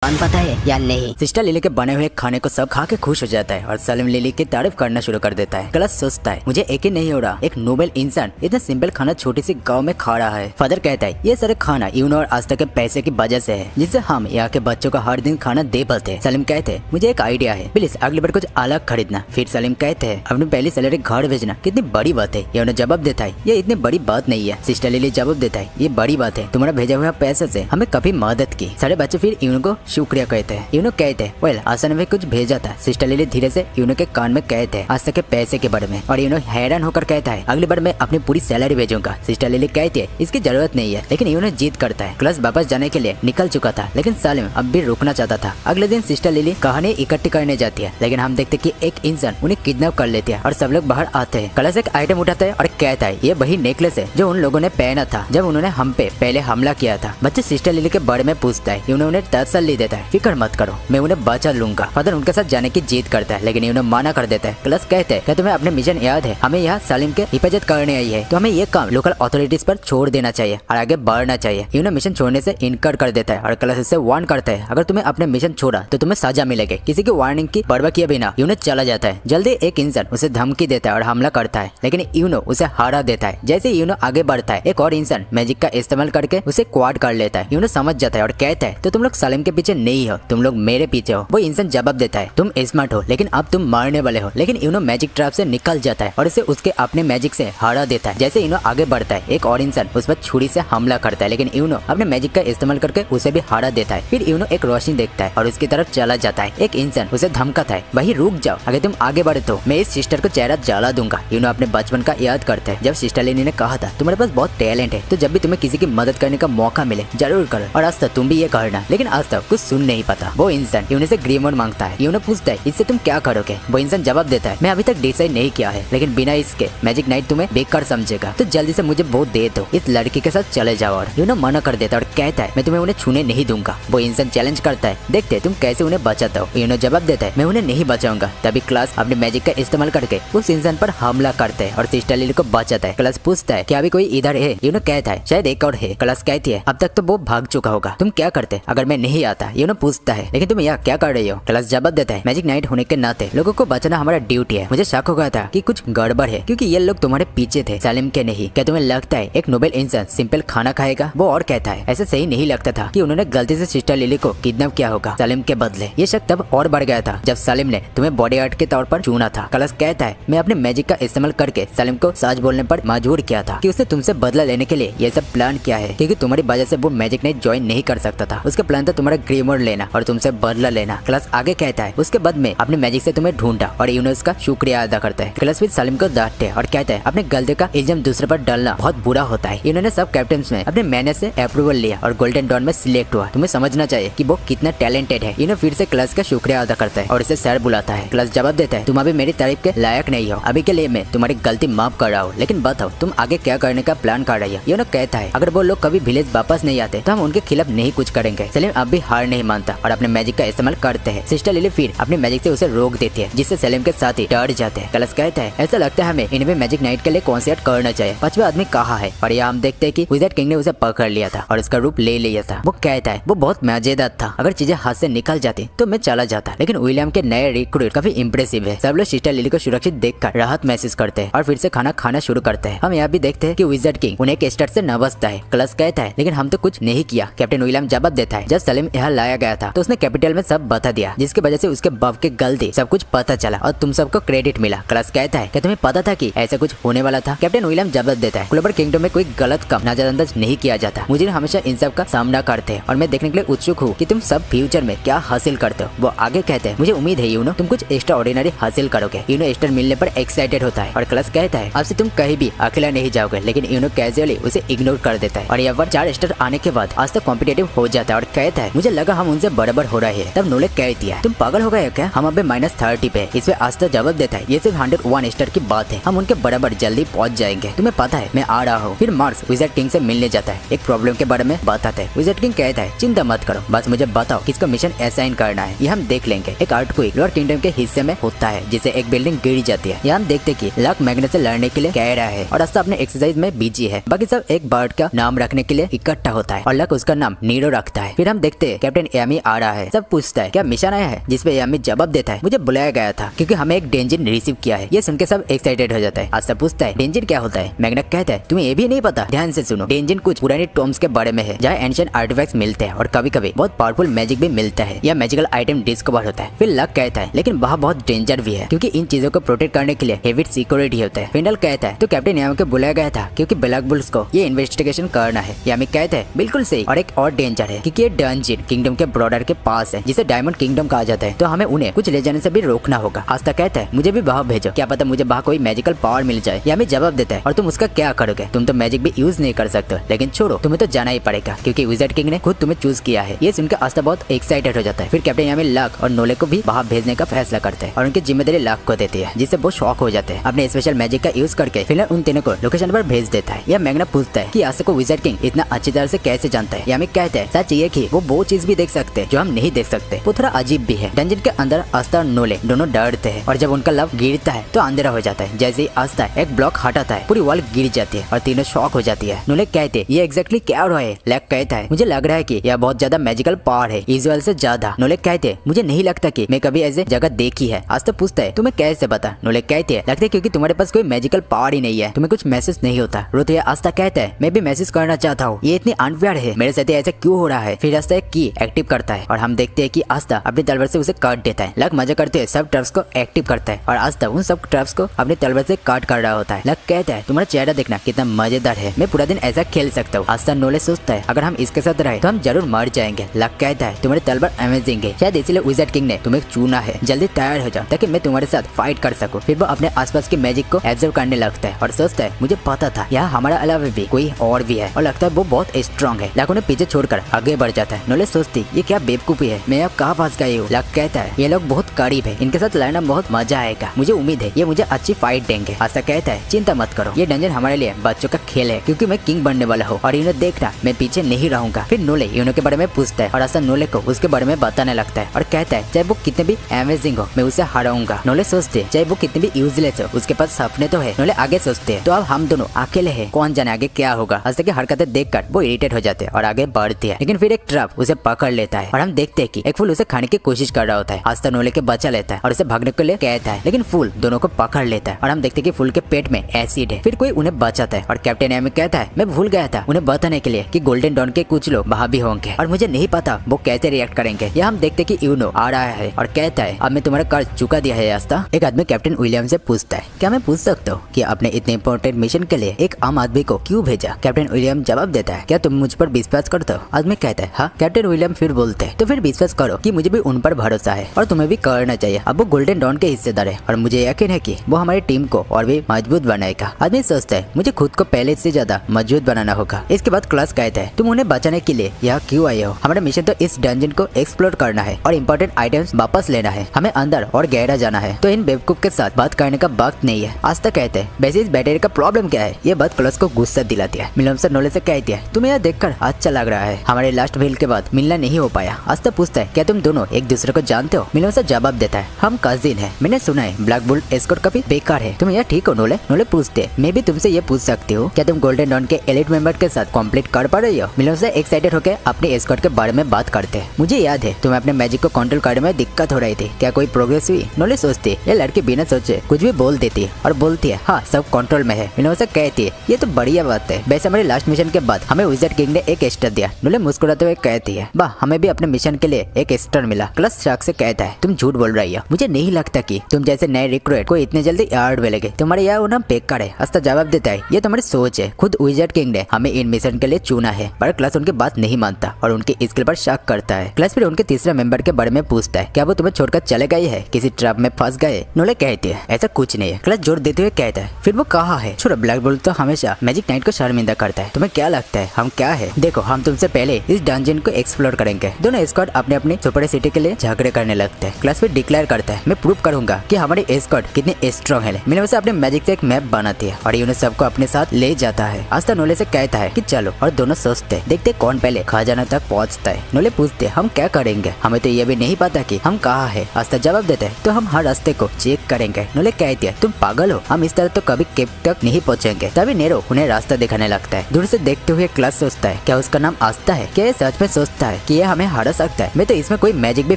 कौन पता है या नहीं। सिस्टर लिली के बने हुए खाने को सब खा के खुश हो जाता है और सलीम लिली की तारीफ करना शुरू कर देता है। क्लास सोचता है मुझे एक ही नहीं हो रहा, एक नोबेल इंसान इतना सिंपल खाना छोटी सी गांव में खा रहा है। फादर कहता है ये सारे खाना यूनो और आस्था के पैसे की वजह से है जिससे हम यहाँ के बच्चों को हर दिन खाना दे पाते हैं। सलीम कहते हैं मुझे एक आइडिया है, प्लीज अगली बार कुछ अलग खरीदना। फिर सलीम कहते हैं अपनी पहली सैलरी घर भेजना कितनी बड़ी बात है। यूनो जवाब देता है ये इतनी बड़ी बात नहीं है। सिस्टर लिली जवाब देता है ये बड़ी बात है, तुम्हारा भेजा हुआ पैसे से हमें कभी मदद की। सारे बच्चे फिर यूनो को शुक्रिया कहते हैं। यूनो कहते हैं वेल आशा ने भी कुछ भेजा था। सिस्टर लिली धीरे से यूनो के कान में कहते हैं आस्था के पैसे के बारे में और यूनो हैरान होकर कहता है अगली बार मैं अपनी पूरी सैलरी भेजूंगा। सिस्टर लिली कहती है इसकी जरूरत नहीं है, लेकिन यूनो जीत करता है। क्लास वापस जाने के लिए निकल चुका था, लेकिन सलीम अब भी रुकना चाहता था। अगले दिन सिस्टर लिली कहानी इकट्ठी करने जाती है, लेकिन हम देखते कि एक इंसान उन्हें किडनैप कर लेती है और सब लोग बाहर आते हैं। क्लास एक आइटम उठाता है और कहता है ये वही नेकलेस है जो उन लोगों ने पहना था जब उन्होंने हम पे पहले हमला किया था। बच्चे सिस्टर लिली के बारे में पूछता है, यूनो उन्हें तसल्ली देता है फिक्र मत करो मैं उन्हें बचा लूंगा। फादर उनके साथ जाने की जिद करता है, लेकिन यूनो मना कर देता है। क्लास कहते हैं क्या तुम्हें अपने मिशन याद है, हमें यहाँ सलीम के हिफाजत करने आई है तो हमें ये काम लोकल अथॉरिटीज पर छोड़ देना चाहिए और आगे बढ़ना चाहिए। यूनो मिशन छोड़ने से इनकार कर देता है और क्लास उससे वार्न करता है अगर तुम्हें अपने मिशन छोड़ा तो तुम्हें सजा मिलेगी। किसी की वार्निंग की परवाह किए बिना यूनो चला जाता है। जल्दी एक इंसान उसे धमकी देता है और हमला करता है, लेकिन यूनो उसे हरा देता है। जैसे यूनो आगे बढ़ता है एक और इंसान मैजिक का इस्तेमाल करके उसे क्वाड कर लेता है। यूनो समझ जाता है और कहता है तो तुम लोग सलीम के पीछे नहीं हो, तुम लोग मेरे पीछे हो। वो इंसान जवाब देता है तुम स्मार्ट हो लेकिन अब तुम मारने वाले हो। लेकिन यूनो मैजिक ट्रैप से निकल जाता है और इसे उसके अपने मैजिक से हरा देता है। जैसे यूनो आगे बढ़ता है एक और इंसान उस पर छुरी से हमला करता है, लेकिन यूनो अपने मैजिक का इस्तेमाल करके उसे भी हरा देता है। फिर यूनो एक रोशनी देखता है और उसकी तरफ चला जाता है। एक इंसान उसे धमकाता है भाई रुक जाओ, अगर तुम आगे बढ़े तो मैं इस सिस्टर को चेहरा जला दूंगा। यूनो अपने बचपन का याद करता है जब सिस्टर लिली ने कहा था तुम्हारे पास बहुत टैलेंट है तो जब भी तुम्हें किसी की मदद करने का मौका मिले जरूर करो, और आज तक तुम भी ये करना। लेकिन आज तक कुछ सुन नहीं पाता। वो इंसान यूनो से ग्रीमोर मांगता है। यूनो पूछता है इससे तुम क्या करोगे। वो इंसान जवाब देता है मैं अभी तक डिसाइड नहीं किया है, लेकिन बिना इसके मैजिक नाइट तुम्हें बेकार समझेगा तो जल्दी से मुझे वो दे दो, इस लड़की के साथ चले जाओ। और यूनो मना कर देता है और कहता है मैं तुम्हें उन्हें छूने नहीं दूंगा। वो इंसान चैलेंज करता है देखते तुम कैसे उन्हें बचाता हो। यूनो जवाब देता है मैं उन्हें नहीं बचाऊंगा। तभी क्लास अपने मैजिक का इस्तेमाल करके उस इंसान पर हमला करते हैं और सिस्टर लिली को बचाता है। क्लास पूछता है क्या अभी कोई इधर है। यूनो कहता है शायद एक और है। क्लास कहती है अब तक तो वो भाग चुका होगा, तुम क्या करते अगर मैं नहीं आता। यूनो पूछता है लेकिन तुम यहाँ क्या कर रही हो। क्लास जवाब देता है मैजिक नाइट होने के नाते लोगों को बचाना हमारा ड्यूटी है। मुझे शक हो गया था कि कुछ गड़बड़ है क्योंकि ये लोग तुम्हारे पीछे थे सलीम के नहीं। क्या तुम्हें लगता है एक नोबेल इंसान सिंपल खाना खाएगा। वो और कहता है ऐसे सही नहीं लगता था कि उन्होंने गलती से सिस्टर लिली को किडनैप किया होगा सलीम के बदले। ये शक तब और बढ़ गया था जब सलीम ने तुम्हें बॉडीगार्ड के तौर पर चुना था। क्लास कहता है मैं अपने मैजिक का इस्तेमाल करके सलीम को सच बोलने पर मजबूर किया था कि उसने तुमसे बदला लेने के लिए ये सब प्लान किया है, क्योंकि तुम्हारी वजह से वो मैजिक नाइट ज्वाइन नहीं कर सकता था। उसका प्लान था तुम्हारा ग्रीमोर लेना और तुमसे बदला लेना। क्लास आगे कहता है उसके बाद में अपने मैजिक से तुम्हें ढूंढा और यूनो उसका शुक्रिया अदा करता है। क्लास फिर सलीम को डांटते हैं और कहता है अपने गलती का इल्जाम दूसरे पर डालना बहुत बुरा होता है। इन्होंने सब कैप्टन में अपने मैनेज से अप्रूवल लिया और गोल्डन डॉन में सिलेक्ट हुआ। तुम्हें समझना चाहिए कि वो कितना टैलेंटेड है। इन्होंने फिर से क्लास का शुक्रिया अदा करता है और इसे सर बुलाता है। क्लास जवाब देता है तुम अभी मेरी तारीफ के लायक नहीं हो, अभी के लिए मैं तुम्हारी गलती माफ कर रहा हूँ, लेकिन बताओ तुम आगे क्या करने का प्लान कर रही हो। यूनो कहता है अगर वो लोग कभी विलेज वापस नहीं आते तो हम उनके खिलाफ नहीं कुछ करेंगे। सलीम अब भी हार नहीं मानता और अपने मैजिक का इस्तेमाल करते हैं। सिस्टर लिली फिर अपने मैजिक से उसे रोक देती है जिससे सलीम के साथ ही डर जाते हैं। क्लास कहता है ऐसा लगता है हमें इन्हें मैजिक नाइट के लिए कॉन्सर्ट करना चाहिए। पांचवा आदमी कहाँ है और यहाँ हम देखते हैं कि विज़ार्ड किंग ने उसे पकड़ लिया था और उसका रूप ले लिया था। वो कहता है वो बहुत मजेदार था, अगर चीजें हाथ से निकल जाती तो मैं चला जाता, लेकिन विलियम के नए रिक्रूट काफी इंप्रेसिव है। सब लोग सिस्टर लिली को सुरक्षित देखकर राहत महसूस करते हैं और फिर से खाना खाना शुरू करते हैं। हम यहाँ भी देखते हैं कि विज़ार्ड किंग उन्हें एक स्टार्ट से नवाजता है। क्लास कहता है लेकिन हम तो कुछ नहीं किया। कैप्टन विलियम जवाब देता है जब सलीम यहाँ लाया गया था तो उसने कैपिटल में सब बता दिया, जिसकी वजह से उसके बाप की गलती सब कुछ पता चला और तुम सबको क्रेडिट मिला। क्लास कहता है क्या तुम्हें पता था कि ऐसा कुछ होने वाला था। कैप्टन विलियम जवाब देता है क्लोबर किंगडम में कोई गलत काम नजरअंदाज नहीं किया जाता। मुझे हमेशा इन सब का सामना करते हैं और मैं देखने के लिए उत्सुक हूँ कि तुम सब फ्यूचर में क्या हासिल करते हो। वो आगे कहते हैं मुझे उम्मीद है यूनो तुम कुछ एक्स्ट्रा ऑर्डिनरी हासिल करोगे। यूनो एस्टर मिलने पर एक्साइटेड होता है और क्लास कहता है अब से तुम कहीं भी अकेला नहीं जाओगे, लेकिन यूनो कैजुअली उसे इग्नोर कर देता है और यहाँ पर 4 स्टार आने के बाद आज तक कॉम्पिटेटिव हो जाता है और कहता है मुझे लगा हम उनसे बराबर हो रहे हैं। तब नोले कह दिया तुम पागल हो गए क्या, हम अभी -30 पे। इसमें आज तक जवाब देता है ये सिर्फ 101 स्टार की बात है, हम उनके बराबर जल्दी पहुंच जाएंगे, तुम्हें पता है मैं आ रहा हूँ। फिर मार्स विज़ार्ड किंग से मिलने जाता है, एक प्रॉब्लम के बारे में बताता है। विज़ार्ड किंग कहता है चिंता मत करो, बस मुझे बताओ किसको मिशन असाइन करना है, ये हम देख लेंगे। एक अर्थक्वेक लोअर किंगडम के हिस्से में होता है जिसे एक बिल्डिंग गिर जाती है। यहाँ हम देखते कि लक मैग्नेट से लड़ने के लिए कह रहा है और रास्ता अपने एक्सरसाइज में बिजी है। बाकी सब एक बर्ड का नाम रखने के लिए इकट्ठा होता है और लक उसका नाम नीरो रखता है। फिर हम देखते हैं कैप्टन यामी आ रहा है। सब पूछता है क्या मिशन आया है, जिसपे यामी जवाब देता है मुझे बुलाया गया था क्योंकि हमें एक डेंजिन रिसीव किया है। ये सुन के सब एक्साइटेड हो जाता है। आस्ता पूछता है डेंजिन क्या होता है। मैग्ना कहता है तुम्हें ये भी नहीं पता। ध्यान से सुनो, डेंजिन कुछ पुरानी टॉम्स के बारे में है जहाँ एंशिएंट आर्टिफैक्ट्स मिलते हैं और कभी कभी बहुत पावरफुल मैजिक भी मिलता है या मैजिकल आइटम डिस्कवर होता है। फिर लक कहता है लेकिन वहाँ बहुत डेंजर भी है क्योंकि इन चीजों को प्रोटेक्ट करने के लिए हेवी सिक्योरिटी होता है। फिंडल कहता है तो कैप्टन यामी को बुलाया गया था क्योंकि ब्लैक बुल्स को ये इन्वेस्टिगेशन करना है। यामी कहता है बिल्कुल सही, और एक और डेंजर है क्योंकि ये डंजिन किंगडम के बॉर्डर के पास है जिसे डायमंड किंगडम कहा जाता है, तो हमें उन्हें कुछ ले जाने से भी रोकना होगा। आस्था कहता है मुझे भी वहाँ भेजो, क्या पता मुझे वहाँ कोई मैजिकल पावर मिल जाए। यामी जवाब देता है और तुम उसका क्या करोगे, तुम तो मैजिक भी यूज नहीं कर सकते, लेकिन छोड़ो तुम्हें तो जाना ही पड़ेगा क्योंकि विजार्ड किंग ने खुद तुम्हें चूज किया है। ये सुनकर आस्था बहुत एक्साइटेड हो जाता है। फिर कैप्टन यामी लक और नोले को भी वहाँ भेजने का फैसला करते हैं और उनकी जिम्मेदारी लक को देती है, जिससे वो शॉक हो जाते हैं। अपने स्पेशल मैजिक का यूज करके फिलहाल उन तीनों को लोकेशन पर भेज देता है। यह मैग्ना पूछता है कि आस्था को विजार्ड किंग इतना अच्छी तरह से कैसे जानता है। यामी कहता है सच ये कि वो चीज भी देख सकते हैं जो हम नहीं देख सकते। वो थोड़ा अजीब भी है। डंजन के अंदर आस्था और नोले दोनों डरते हैं और जब उनका लव गिरता है तो अंधेरा हो जाता है। जैसे ही आस्था एक ब्लॉक हटाता है पूरी वॉल गिर जाती है और तीनों शॉक हो जाती है। नोले कहते हैं ये एग्जैक्टली क्या हो रहा है। लैक कहता है मुझे लग रहा है कि यह बहुत ज्यादा मैजिकल पावर है, यूजुअल से ज्यादा। नोले कहते हैं मुझे नहीं लगता कि मैं कभी ऐसे जगह देखी है। आस्था पूछता है तुम्हें कैसे पता। नोले कहते हैं लगता है क्योंकि तुम्हारे पास कोई मैजिकल पावर ही नहीं है, तुम्हें कुछ मैसेज नहीं होता। रोते आस्था कहता है मैं भी मैसेज करना चाहता हूँ, ये इतनी अनफेयर है, मेरे साथ ऐसा क्यों हो रहा है। फिर आस्था एक की एक्टिव करता है और हम देखते हैं कि आस्था अपनी तलवार से उसे काट देता है। लक मजा करते हुए सब ट्रैप्स को एक्टिव करता है और आस्था उन सब ट्रैप्स को अपनी तलवार से काट कर रहा होता है। लक कहता है तुम्हारा चेहरा देखना कितना मजेदार है, मैं पूरा दिन ऐसा खेल सकता हूँ। आस्था नोले सोचता है अगर हम इसके साथ रहे तो हम जरूर मर जाएंगे। लक कहता है तुम्हारी तलवार अमेजिंग है, शायद इसीलिए विजार्ड किंग ने तुम्हें चुना है। जल्दी तैयार हो जाओ ताकि मैं तुम्हारे साथ फाइट कर सकूं। फिर वो अपने आसपास के मैजिक को एब्जर्व करने लगता है और सोचता है मुझे पता था यहाँ हमारा अलावा भी कोई और भी है और लगता है वो बहुत स्ट्रॉन्ग है। लक उन्हें पीछे छोड़कर आगे बढ़ जाता है। नोले सोचती ये क्या बेवकूफी है, मैं अब कहाँ फंस गई हूँ। लक कहता है ये लोग बहुत करीब है, इनके साथ लड़ना बहुत मजा आएगा, मुझे उम्मीद है ये मुझे अच्छी फाइट देंगे। आस्था कहता है चिंता मत करो, ये डंजन हमारे लिए बच्चों का खेल है क्योंकि मैं किंग बनने वाला हूँ और इन्हें देखना मैं पीछे नहीं रहूंगा। फिर नोले यूनो के बारे में पूछता है और आस्था नोले को उसके बारे में बताने लगता है और कहता है चाहे वो कितने भी अमेजिंग हो मैं उसे हराऊंगा। नोले सोचते चाहे वो कितने भी यूजलेस हो उसके पास सपने तो है। नोले आगे सोचते हैं तो अब हम दोनों अकेले हैं, कौन जाने आगे क्या होगा। आस्था की हरकतें देखकर वो इरिटेट हो जाते हैं और आगे बढ़ती है, लेकिन फिर एक ट्रक उसे पकड़ लेता है और हम देखते हैं कि एक फूल उसे खाने की कोशिश कर रहा होता है। आस्था नोले के बचा लेता है और उसे भागने के लिए कहता है, लेकिन फूल दोनों को पकड़ लेता है और हम देखते हैं कि फूल के पेट में एसिड है। फिर कोई उन्हें बचाता है और कैप्टन यामी कहता है मैं भूल गया था उन्हें बताने के लिए कि गोल्डन डॉन के कुछ लोग वहाँ भी होंगे और मुझे नहीं पता वो कैसे रिएक्ट करेंगे। यहाँ हम देखते कि यूनो आ रहा है और कहता है अब मैं तुम्हारा कर्ज चुका दिया है आस्था। एक आदमी कैप्टन विलियम से पूछता है क्या मैं पूछ सकता हूँ कि आपने इतने इंपॉर्टेंट मिशन के लिए एक आम आदमी को क्यों भेजा। कैप्टन विलियम जवाब देता है क्या तुम मुझ पर विश्वास करते हो। आदमी कहता है हाँ। कैप्टन विलियम फिर बोलते हैं तो फिर विश्वास करो कि मुझे भी उन पर भरोसा है और तुम्हें भी करना चाहिए। अब वो गोल्डन डॉन के हिस्सेदार है और मुझे यकीन है कि वो हमारी टीम को और भी मजबूत बनाएगा। आदमी सोचता है मुझे खुद को पहले से ज्यादा मजबूत बनाना होगा। इसके बाद क्लास कहता है तुम उन्हें बचाने के लिए यहाँ क्यों आए हो। हमारा मिशन तो इस डंजन को एक्सप्लोर करना है और इम्पोर्टेंट आइटम्स वापस लेना है, हमें अंदर और गहरा जाना है, तो इन बेवकूफ के साथ बात करने का वक्त नहीं है। आस्था कहते हैं वैसे इस बैटरी का प्रॉब्लम क्या है। ये बात क्लास को गुस्सा दिलाती है। मिलमसर नोले से कहती है तुम्हें यह देखकर अच्छा लग रहा है, हमारे लास्ट मील के बाद मिलना नहीं हो पाया। आस्था पूछता है क्या तुम दोनों एक दूसरे को जानते हो। मिलमसर जवाब देता है हम कजिन है, मैंने सुना है ब्लैक बुल एस्कॉर्ट काफी बेकार है, तुम यह ठीक हो नोले। नोले पूछते मैं भी तुमसे ये पूछ सकती हूँ क्या तुम गोल्डन डॉन के एलिट मेंबर के साथ कंप्लीट कर पा रही हो। मिलमसर एक्साइटेड होकर अपने एस्कॉर्ट के बारे में बात करते हैं। मुझे याद है तुम्हें अपने मैजिक को कंट्रोल करने में दिक्कत हो रही थी, क्या कोई प्रोग्रेस हुई। नोले सोचती ये लड़की बिना सोचे कुछ भी बोल देती है और बोलती है हाँ सब कंट्रोल में है। मिलमसर कहती है ये तो बढ़िया बात है, वैसे हमारे लास्ट मिशन के बाद हमें विजार्ड किंग ने एक स्टार दिया। नोले मुस्कुराते हुए कहती है वाह हमें भी अपने मिशन के लिए एक स्टार मिला। क्लास शाक से कहता है तुम झूठ बोल रही हो, मुझे नहीं लगता कि तुम जैसे नए रिक्रूट को इतने जल्दी यार्ड मिलेंगे, तुम्हारे यहाँ होना बेकार है। आस्था जवाब देता है ये तुम्हारी सोच है, खुद विजार्ड किंग ने हमें इन मिशन के लिए चुना है। पर क्लास उनकी बात नहीं मानता और उनकी स्किल पर शक करता है। क्लास फिर उनके तीसरे मेंबर के बारे में पूछता है क्या वो तुम्हें छोड़कर चले गए हैं, किसी ट्रैप में फंस गए। नोले कहती है ऐसा कुछ नहीं है। क्लास जोर देते हुए कहता है फिर वो कहाँ है। छोड़ो ब्लैक बुल तो हमेशा मैजिक नाइट को शर्मिंदा करता है, तुम्हें क्या लगता है हम क्या है। देखो हम तुमसे पहले इस डंजन को एक्सप्लोर करेंगे। दोनों स्क्वाड अपने अपने सुपर सिटी के लिए झगड़े करने लगते हैं। क्लास फिर डिक्लेयर करता है मैं प्रूव करूंगा कि हमारी स्क्वाड कितनी स्ट्रॉन्ग है। मिलने से अपने मैजिक से एक मैप बनाती है और यूनो सबको अपने साथ ले जाता है। आस्था नोले से कहता है कि चलो और दोनों सोचते हैं देखते कौन पहले खजाना तक पहुंचता है। नोले पूछते हम क्या करेंगे, हमें तो ये भी नहीं पता कि हम कहाँ है। आस्था जवाब देते हैं तो हम हर रास्ते को चेक करेंगे। नोले कहती है तुम पागल हो, हम इस तरह तो कभी केप तक नहीं पहुंचेंगे। तभी नेरो उन्हें रास्ता दिखाने लगता है। दूर से देखते हुए क्लास सोचता है क्या उसका नाम आस्था है, क्या ये सच में सोचता है। कि ये हमें हरा सकता है। मैं तो इसमें कोई मैजिक भी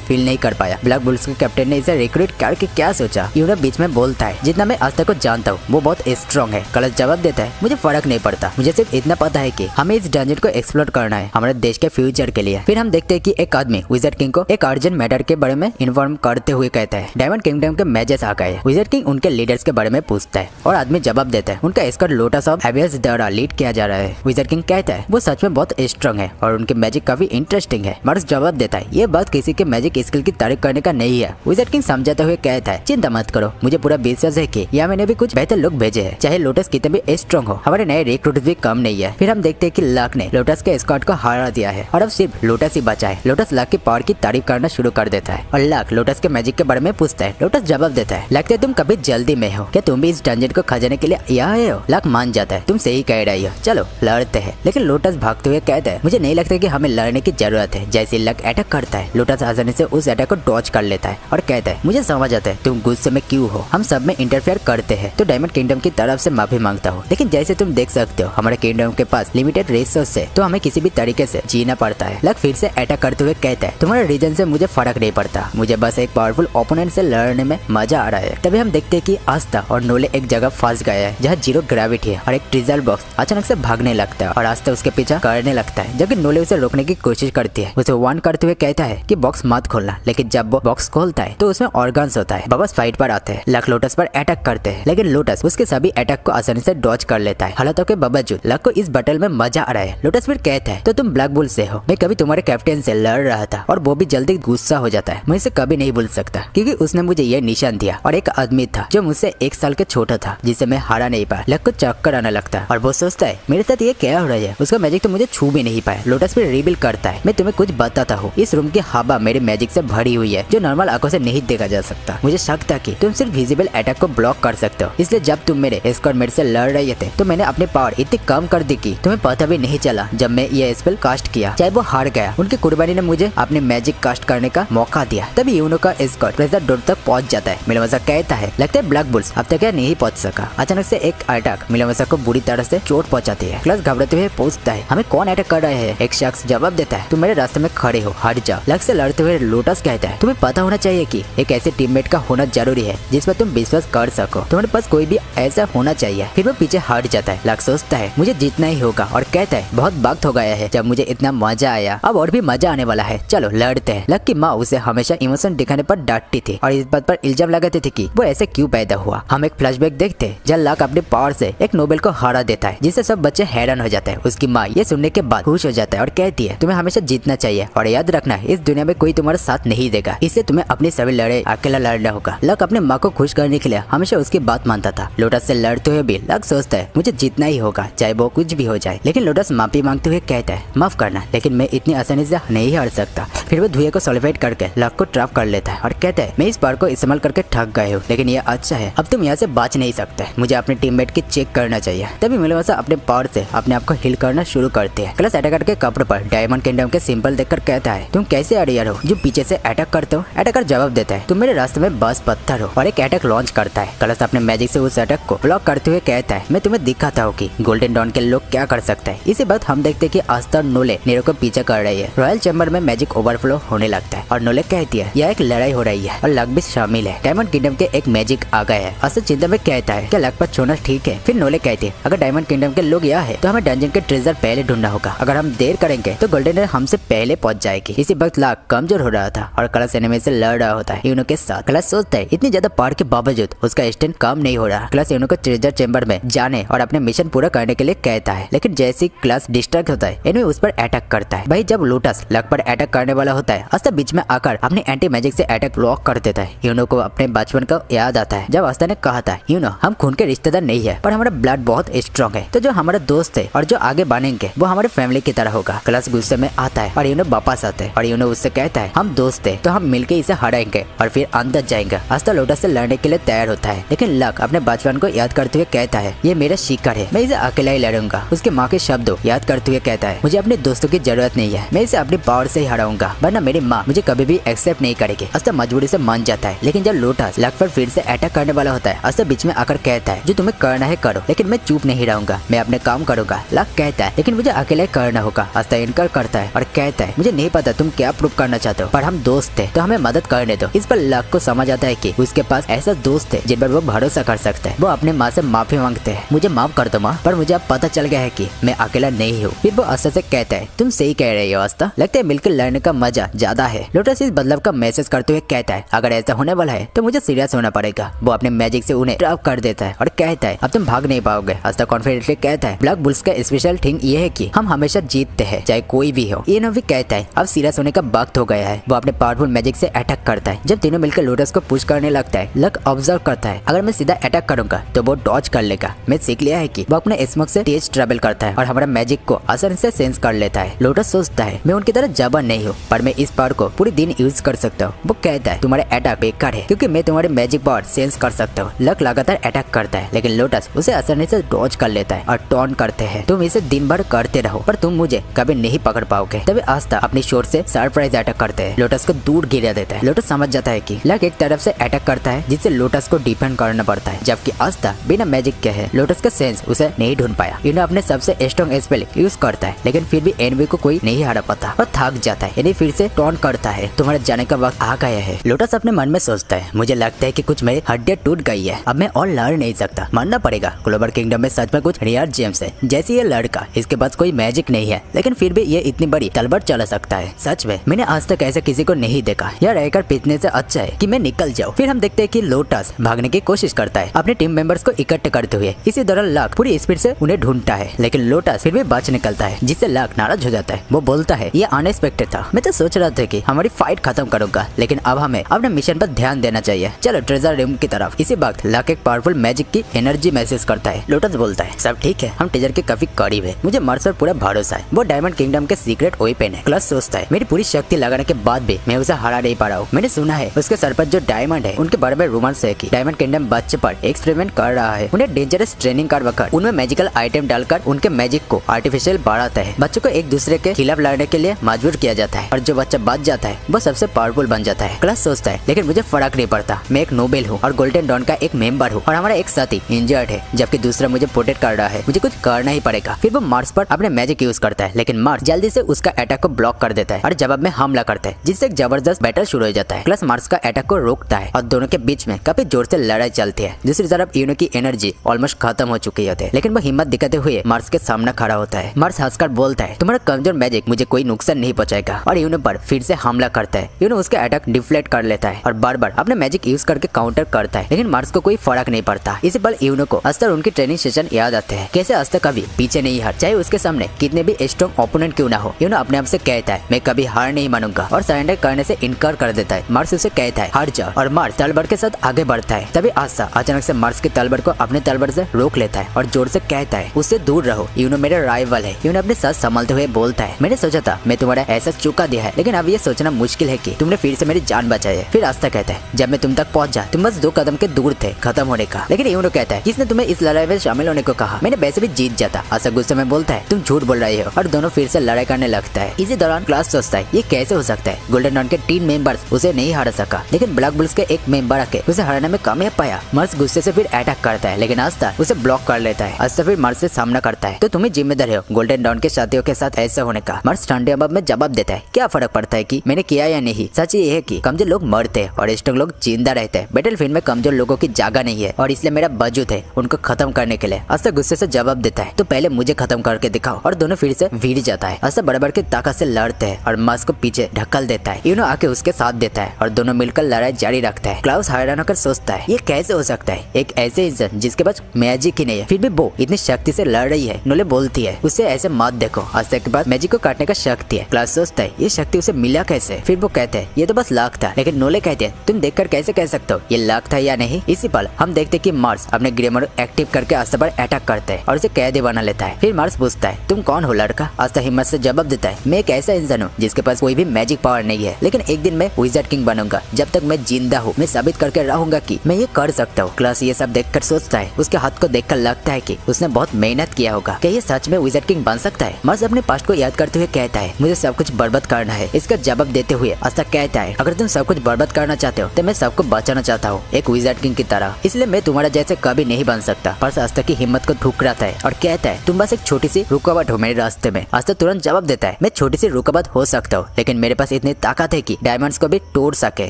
फील नहीं कर पाया। ब्लैक बुल्स के कैप्टन ने इसे रिक्रूट करके क्या सोचा। यूनो बीच में बोलता है, जितना मैं आज तक को जानता हूँ वो बहुत स्ट्रॉन्ग है। कलश जवाब देता है, मुझे फर्क नहीं पड़ता, मुझे सिर्फ इतना पता है कि हमें इस डंजन को एक्सप्लोर करना है हमारे देश के फ्यूचर के लिए। फिर हम देखते हैं कि एक आदमी विज़ार्ड किंग को एक अर्जेंट मैटर के बारे में इन्फॉर्म करते हुए कहता है डायमंड किंगडम के मैचेस आ गए। विज़ार्ड किंग उनके लीडर्स के बारे में पूछता है और आदमी जवाब देता है उनका स्क्वाड लोटस ऑफ एवियर्स द्वारा लीड किया जा रहा है। विज़ार्ड किंग कहता है वो सच में बहुत स्ट्रॉन्ग है और उनके मैजिक काफी इंटरेस्टिंग है। मार्स जवाब देता है ये बात किसी के मैजिक स्किल की तारीफ करने का नहीं है। विज़ार्ड किंग समझाते हुए कहता है चिंता मत करो, मुझे पूरा विश्वास है कि यहाँ मैंने भी कुछ बेहतर लोग भेजे हैं, चाहे लोटस कितने भी स्ट्रॉन्ग हो, हमारे नए रिक्रूट भी कम नहीं है। फिर हम देखते हैं कि लक ने लोटस के स्क्वाड को हरा दिया है और अब सिर्फ लोटस ही बचा है। लोटस लक की पावर की तारीफ करना शुरू कर देता है और लक लोटस के मैजिक के बारे में पूछता है। लोटस जवाब देता है लगता है तुम कभी जल्दी में हो, क्या तुम भी इस डंजन को खजाने के लिए यहाँ आए हो। लक मान जाता है तुम सही कह रही हो, चलो लड़ते हैं। लेकिन लोटस भागते हुए कहता है मुझे नहीं लगता कि हमें लड़ने की जरूरत है। जैसे लक अटैक करता है लोटस आसानी से उस अटैक को डॉज कर लेता है और कहता है मुझे समझ आता है तुम गुस्से में क्यों हो, हम सब में इंटरफेयर करते हैं तो डायमंड किंगडम की तरफ से माफी मांगता हूँ। लेकिन जैसे तुम देख सकते हो हमारे किंगडम के पास लिमिटेड रिसोर्स है तो हमें किसी भी तरीके से जीना पड़ता है। लक फिर से अटैक करते हुए कहता है तुम्हारे रीजन से मुझे फर्क नहीं पड़ता, मुझे बस एक पावरफुल ओपोनेंट से लड़ने में मजा आ रहा है। तभी हम देखते हैं कि आस्था और नोले एक जगह फंस गए हैं जहाँ जीरो ग्रेविटी है और एक ट्रेजर बॉक्स अचानक से भागने लगता है और आस्था उसके पीछे करने लगता है जबकि नोले उसे रोकने की कोशिश करती है। उसे वार्न करते हुए कहता है कि बॉक्स मत खोलना, लेकिन जब वो बॉक्स खोलता है तो उसमें ऑर्गन्स होता है। बबस फाइट पर आते हैं, लक लोटस पर अटैक करते हैं लेकिन लोटस उसके सभी अटैक को आसानी से डॉज कर लेता है। हालांकि के बावजूद लक को इस बैटल में मजा आ रहा है। लोटस फिर कहता है तो तुम ब्लैक बुल से हो, मैं कभी तुम्हारे कैप्टन से लड़ रहा था और वो भी जल्दी गुस्सा हो जाता है। मैं इसे कभी नहीं भूल सकता क्योंकि उसने मुझे ये निशान दिया और एक आदमी था जो मुझसे 1 साल के छोटा था जिसे मैं हारा नहीं पाया। लक को चक्कर आने लगता है और वो सोचता है मेरे साथ ये क्या हो रहा है, उसका मैजिक तो मुझे छू भी नहीं पाया। लोटस फिर रिवील करता है मैं तुम्हें कुछ बताता हूँ, इस रूम की हवा मेरे मैजिक से भरी हुई है जो नॉर्मल आंखों से नहीं देखा जा सकता। मुझे शक था कि तुम सिर्फ विजिबल अटैक को ब्लॉक कर सकते हो, इसलिए जब तुम मेरे स्क्वाड मेट से लड़ रहे थे तो मैंने अपनी पावर इतनी कम कर दी कि तुम्हें पता भी नहीं चला। जब मैं ये स्पेल कास्ट किया चाहे वो हार गया, उनकी कुर्बानी ने मुझे अपने मैजिक कास्ट करने का मौका दिया। तभी यूनो का स्क्वाड प्रेशर डोर तक पहुंच जाता है। मिलावसा कहता है लगता है ब्लैक बुल्स अब तक क्या नहीं पहुंच सका। अचानक से एक अटैक मिलावसा को बुरी तरह से चोट पहुंचाती है। क्लस घबराते हुए पूछता है हमें कौन अटैक कर रहे हैं। एक शख्स जवाब देता है तुम मेरे रास्ते में खड़े हो, हट जाओ। लक से लड़ते हुए लोटस कहता है तुम्हें पता होना चाहिए कि एक ऐसे टीममेट का होना जरूरी है जिसमें तुम विश्वास कर सको, तुम्हारे पास कोई भी ऐसा होना चाहिए। फिर वो पीछे हट जाता है। लक सोचता है मुझे जीतना ही होगा और कहता है बहुत वक्त हो गया है जब मुझे इतना मजा आया, अब और भी मजा आने वाला है, चलो लड़ते हैं। लक की माँ उसे हमेशा इमोशन दिखाने पर डांटती थी और इस बात पर इल्जाम लगाते थे कि वो ऐसे क्यों पैदा हुआ। हम एक फ्लैशबैक देखते हैं जब लक अपने पावर से एक नोबेल को हरा देता है जिससे सब बच्चे हैरान हो जाते हैं। उसकी माँ ये सुनने के बाद खुश हो जाता है और कहती है तुम्हें हमेशा जीतना चाहिए और याद रखना इस दुनिया में कोई तुम्हारा साथ नहीं देगा, इससे तुम्हें अपनी सभी लड़ाई अकेला लड़ना होगा। लक अपने माँ को खुश करने के लिए हमेशा उसकी बात मानता था। लोटस से लड़ते हुए भी लक सोचता है मुझे जीतना ही होगा चाहे वो कुछ भी हो जाए। लेकिन लोटस माफी मांगते हुए कहता है माफ करना लेकिन मैं इतनी आसानी से नहीं हार सकता। फिर वो धुएं को सॉलिडिफाइड करके लक को ट्रैप कर लेता है और कहता है मैं इस पावर को इस्तेमाल करके थक गए हो लेकिन ये अच्छा है, अब तुम यहाँ से बच नहीं सकते, मुझे अपने टीममेट की चेक करना चाहिए। तभी मिलावसा अपने पावर से अपने आप को हील करना शुरू करते हैं। क्लस अटैकर के कपड़े पर डायमंड किंगडम के सिंबल देखकर कहता है तुम कैसे अड़ियर हो जो पीछे से अटैक करते हो। अटैकर जवाब देता है तुम मेरे रास्ते में बस पत्थर हो और एक अटैक लॉन्च करता है। क्लस अपने मैजिक से उस अटैक को ब्लॉक करते हुए कहता है मैं तुम्हें दिखाता हूँ कि गोल्डन डॉन के लोग क्या कर सकते हैं। इसी बात हम देखते हैं कि आस्था और नोले नीरो को पीछे कर रही है। रॉयल चैम्बर में मैजिक ओवरफ्लो होने लगता है और नोले कहती है यह एक लड़ाई हो रही है और लक भी शामिल है। डायमंड किंगडम के एक मैजिक आ गए हैं। आस्था चिंता में कहता है क्या लक पर छोड़ना ठीक है। फिर नोले कहती है अगर डायमंड किंगडम के लोग यहाँ है तो हमें डंजन के ट्रेजर पहले ढूंढना होगा, अगर हम देर करेंगे तो गोल्डन डॉन हमसे पहले पहुंच जाएगी। इसी वक्त लक कमजोर हो रहा था और क्लस एनिमी से लड़ रहा होता है यूनो के साथ। क्लस सोचता है इतनी ज्यादा पावर के बावजूद उसका स्टैंड कम नहीं हो रहा। क्लस यूनो को ट्रेजर चैम्बर में जाने और अपने मिशन पूरा करने के लिए कहता है लेकिन जैसे क्लस डिस्ट्रैक्ट होता है एनिमी उस पर अटैक करता है। भाई जब लोटस लक पर अटैक करने वाला होता है आस्था बीच में आकर अपने एंटी मैजिक से अटैक ब्लॉक कर देता है। यूनो को अपने बचपन का याद आता है जब आस्था ने कहा था यूनो हम खून के रिश्तेदार नहीं है पर हमारा ब्लड बहुत स्ट्रॉन्ग है, तो जो हमारा दोस्त है और जो आगे बनेंगे वो हमारे फैमिली की तरह होगा। क्लस गुस्से में आता है और यूनो वापस आता है और यूनो उससे कहता है हम दोस्त है तो हम मिलके इसे हराएंगे और फिर अंदर जाएंगे। आस्था लोटस से लड़ने के लिए तैयार होता है लेकिन लक अपने बचपन को याद करते हुए कहता है ये मेरा शिकार है, मैं इसे अकेला ही लड़ूंगा। उसके माँ के शब्दों याद करते हुए कहता है मुझे अपने दोस्तों की जरूरत नहीं है, मैं इसे अपनी पावर से ही हराऊंगा वरना मेरी माँ मुझे कभी भी एक्सेप्ट नहीं करेगी। आस्था मजबूरी से मान जाता है लेकिन जब लोटस लक पर फिर से अटैक करने वाला होता है आस्था बीच में आकर कहता है जो तुम्हें करना है करो लेकिन मैं चुप नहीं रहूंगा, मैं अपने काम करूंगा। लक कहता है लेकिन मुझे अकेले करना होगा। आस्था इनकार करता है और कहता है मुझे नहीं पता तुम क्या प्रूव करना चाहते हो, पर हम दोस्त थे तो हमें मदद करने दो। इस पर लक को समझ आता है कि उसके पास ऐसा दोस्त है जिन पर वो भरोसा कर सकता है। वो अपने माँ से माफी मांगते हैं, मुझे माफ कर दो माँ, पर मुझे अब पता चल गया है कि मैं अकेला नहीं हूँ। फिर वो आस्था से कहता है तुम सही कह रही हो आस्था, लगता है मिलकर लड़ने का मजा ज्यादा है। लोटस इस बदलाव का मैसेज करते हुए कहता है अगर ऐसा होने वाला है तो मुझे सीरियस होना पड़ेगा। वो अपने मैजिक से उन्हें ट्रैप कर देता है और कहता है अब तुम भाग नहीं पाओगे। आस्था कॉन्फिडेंटली कहता है ब्लैक बुल्स का स्पेशल थिंग ये है कि हम हमेशा जीतते हैं चाहे कोई भी हो। इनो भी कहता है अब सीरियस होने का वक्त हो गया है। वो अपने पावरफुल मैजिक से अटैक करता है। जब तीनों मिलकर लोटस को पुश करने लगता है लक ऑब्जर्व करता है अगर मैं सीधा अटैक करूंगा तो वो डॉज कर लेगा। मैं सीख लिया है कि वो अपने स्मोक से तेज ट्रेवल करता है और हमारा मैजिक को आसानी से सेंस कर लेता है। लोटस सोचता है मैं उनकी तरह जबरन नहीं हूँ, पर मैं इस पावर को पूरे दिन यूज कर सकता हूँ। वो कहता है तुम्हारे अटैक बेकार है क्योंकि मैं तुम्हारे मैजिक पावर सेंस कर सकता हूँ। लक लगातार अटैक करता है लेकिन लोटस उसे आसानी से डॉज कर लेता है और टॉन्ट करते हैं तुम इसे दिन भर करते रहो पर तुम मुझे कभी नहीं पकड़ पाओगे। तभी आस्था अपनी शोर से सरप्राइज अटैक करते हैं, लोटस को दूर गिरा देता है। लोटस समझ जाता है कि लक एक तरफ से अटैक करता है जिससे लोटस को डिफेंड करना पड़ता है, जबकि आस्था बिना मैजिक के है। लोटस का सेंस उसे नहीं ढूंढ पाया। इन्हें अपने सबसे स्ट्रॉन्ग स्पेल यूज करता है लेकिन फिर भी एनिमी को कोई नहीं हरा पाता और थक जाता है। यानी फिर से टॉन्ट करता है तुम्हारे जाने का वक्त आ गया है। लोटस अपने मन में सोचता है मुझे लगता है कि कुछ मेरी हड्डियां टूट गई है, अब मैं और लड़ नहीं सकता, मरना पड़ेगा। क्लोवर किंगडम में सच में कुछ रेयर जेम्स है, जैसे ये लड़का इसके पास कोई मैजिक नहीं है लेकिन फिर भी ये इतनी बड़ी तलवार चला सकता है। सच में मैंने आज तक ऐसा किसी को नहीं देखा। यह रहकर पीटने से अच्छा है कि मैं निकल जाऊं। फिर हम देखते हैं कि लोटस भागने की कोशिश करता है अपने टीम मेंबर्स को इकट्ठे करते हुए। इसी दौरान लक पूरी स्पीड से उन्हें ढूंढता है लेकिन लोटस फिर भी बच निकलता है जिससे लक नाराज हो जाता है। वो बोलता है ये अनएक्सपेक्टेड था, मैं तो सोच रहा था कि हमारी फाइट खत्म करूंगा लेकिन अब हमें अपने मिशन पर ध्यान देना चाहिए, चलो ट्रेजर रूम की तरफ। इसी वक्त लक एक पावरफुल मैजिक की एनर्जी मैसेज करता है। लोटस बोलता है सब ठीक है, हम ट्रेजर के काफी करीब है, मुझे मर्स पर पूरा भरोसा है। वो डायमंड किंगडम के सीक्रेट वेपन है। क्लच सोचता है मेरी पूरी शक्ति लगाने के बाद भी मैं उसे हरा नहीं पा रहा हूँ। मैंने सुना है उसके सर पर जो डायमंड है उनके बारे में रूमर्स है कि डायमंड किंगडम बच्चे पर एक्सपेरिमेंट कर रहा है, उन्हें डेंजरस ट्रेनिंग कर उनमें मैजिकल आइटम डालकर उनके मैजिक को आर्टिफिशियल बढ़ाता है। बच्चों को एक दूसरे के खिलाफ लड़ने के लिए मजबूर किया जाता है और जो बच्चा बच जाता है वो सबसे पावरफुल बन जाता है। क्लच सोचता है लेकिन मुझे फर्क नहीं पड़ता, मैं एक नोबेल हूँ और गोल्डन डॉन का एक मेंबर हूँ और हमारा एक साथी इंजर्ड है जबकि दूसरा मुझे प्रोटेक्ट कर रहा है, मुझे कुछ करना ही पड़ेगा। फिर वो मार्स पर अपने मैजिक यूज करता है लेकिन मार्स जल्दी से उसका अटैक को ब्लॉक कर देता है और जवाब में हमला करता है जिससे एक जबरदस्त बैटल शुरू हो जाता है। क्लच मार्स का अटैक को रोकता है और दोनों के बीच में काफी जोर से लड़ाई चलती है। दूसरी तरफ यूनो की एनर्जी ऑलमोस्ट खत्म हो चुकी होती है लेकिन वो हिम्मत दिखाते हुए मार्स के सामने खड़ा होता है। मार्स हंसकर बोलता है तुम्हारा कमजोर मैजिक मुझे कोई नुकसान नहीं पहुंचाएगा और यूनो पर फिर से हमला करता है। यूनो उसका अटैक डिफ्लेक्ट कर लेता है और बार बार अपने मैजिक यूज करके काउंटर करता है लेकिन मार्स को कोई फर्क नहीं पड़ता। इसी पल यूनो को अस्तर उनकी ट्रेनिंग सेशन याद आते हैं, कैसे अस्तर कभी पीछे नहीं हट, चाहे उसके सामने कितने भी स्ट्रॉन्ग ओपोनेंट क्यों ना हो। यूनो अपने आप से कहता है मैं कभी हार नहीं मानूंगा और सरेंडर करने से इनकार कर देता है। मार्स उसे कहता है हार जा और मार्स तलवार के साथ आगे बढ़ता है। तभी आस्था अचानक से मार्स की तलवार को अपने तलवार से रोक लेता है और जोर से कहता है उससे दूर रहो, यूनो मेरा राइवल है। यूनो अपने साथ संभालते हुए बोलता है मैंने सोचा था मैं तुम्हारा ऐसा चुका दिया है लेकिन अब ये सोचना मुश्किल है कि तुमने फिर से मेरी जान बचाई है। फिर आस्था कहता है जब मैं तुम तक पहुंचा तुम बस 2 कदम के दूर थे खत्म होने का। लेकिन यूनो कहता है किसने तुम्हें इस लड़ाई में शामिल होने को कहा, मैंने वैसे भी जीत जाता। आस्था गुस्से में बोलता है तुम झूठ बोल रही हो और दोनों फिर से लड़ाई करने लगता है। इसी दौरान क्लास सोचता है ये कैसे हो सकता है, गोल्डन डॉन के 3 मेंबर्स उसे नहीं हरा सका लेकिन ब्लैक बुल्स के एक मेंबर आके उसे हराने में कामयाब पाया। मार्स गुस्से से फिर अटैक करता है लेकिन आस्था उसे ब्लॉक कर लेता है। आस्था फिर मार्स से सामना करता है तो तुम ही जिम्मेदार हो गोल्डन डॉन के साथियों के साथ ऐसा होने का। मार्स ठंडे जवाब में जवाब देता है क्या फर्क पड़ता है कि मैंने किया या नहीं, सच ये है कि कमजोर लोग मरते हैं और स्ट्रॉन्ग लोग जिंदा रहते हैं। बैटलफील्ड में कमजोर लोगों की जगह नहीं है और इसलिए मेरा वजूद है उनको खत्म करने के लिए। आस्था गुस्से से जवाब देता है तो पहले मुझे खत्म करके दिखाओ और दोनों फिर से भिड़ जाता है। आस्था बराबर की ताकत से लड़ते हैं और मार्स को पीछे ढकल देता है। यूनो आके उसके साथ देता है और दोनों मिलकर लड़ाई जारी रखता है। क्लाउस हैरान होकर सोचता है ये कैसे हो सकता है, एक ऐसे इंसान जिसके पास मैजिक ही नहीं है फिर भी वो इतनी शक्ति से लड़ रही है। नोले बोलती है उससे ऐसे मत देखो, आस्था के पास मैजिक को काटने का शक्ति है। क्लास सोचता है ये शक्ति उसे मिला कैसे। फिर वो कहते हैं ये तो बस लाख था लेकिन नोले कहते हैं तुम देखकर कैसे कह सकते हो ये लाख था या नहीं। इसी पल हम देखते कि मार्स अपने ग्रेमर एक्टिव करके आस्था पर अटैक करता है और उसे कैदी बना लेता है। फिर मार्स पूछता है तुम कौन हो लड़का। आस्था हिम्मत से जवाब देता है मैं एक ऐसा इंसान हूँ जिसके पास कोई भी मैजिक पावर नहीं है लेकिन एक दिन मैं विजार्ड किंग बनूंगा। जब तक मैं जिंदा हूँ मैं साबित करके रहूंगा कि मैं ये कर सकता हूँ। क्लास ये सब देखकर सोचता है उसके हाथ को देखकर लगता है कि उसने बहुत मेहनत किया होगा, क्या ये सच में विजार्ड किंग बन सकता है। मार्स अपने पास्ट को याद करते हुए कहता है मुझे सब कुछ बर्बाद करना है। इसका जवाब देते हुए आस्था कहता है अगर तुम सब कुछ बर्बाद करना चाहते हो तो मैं सबको बचाना चाहता हूँ एक विजार्ड किंग की तरह, इसलिए मैं तुम्हारा जैसे कभी नहीं बन सकता। पर आस्था की हिम्मत को ठुकराता है और कहता है तुम बस एक छोटी सी रुकावट हो मेरे रास्ते में। आस्था तुरंत जवाब देता है है मैं छोटी सी रुकावट हो सकता हूँ, लेकिन मेरे पास इतनी ताकत है कि डायमंड्स को भी तोड़ सके।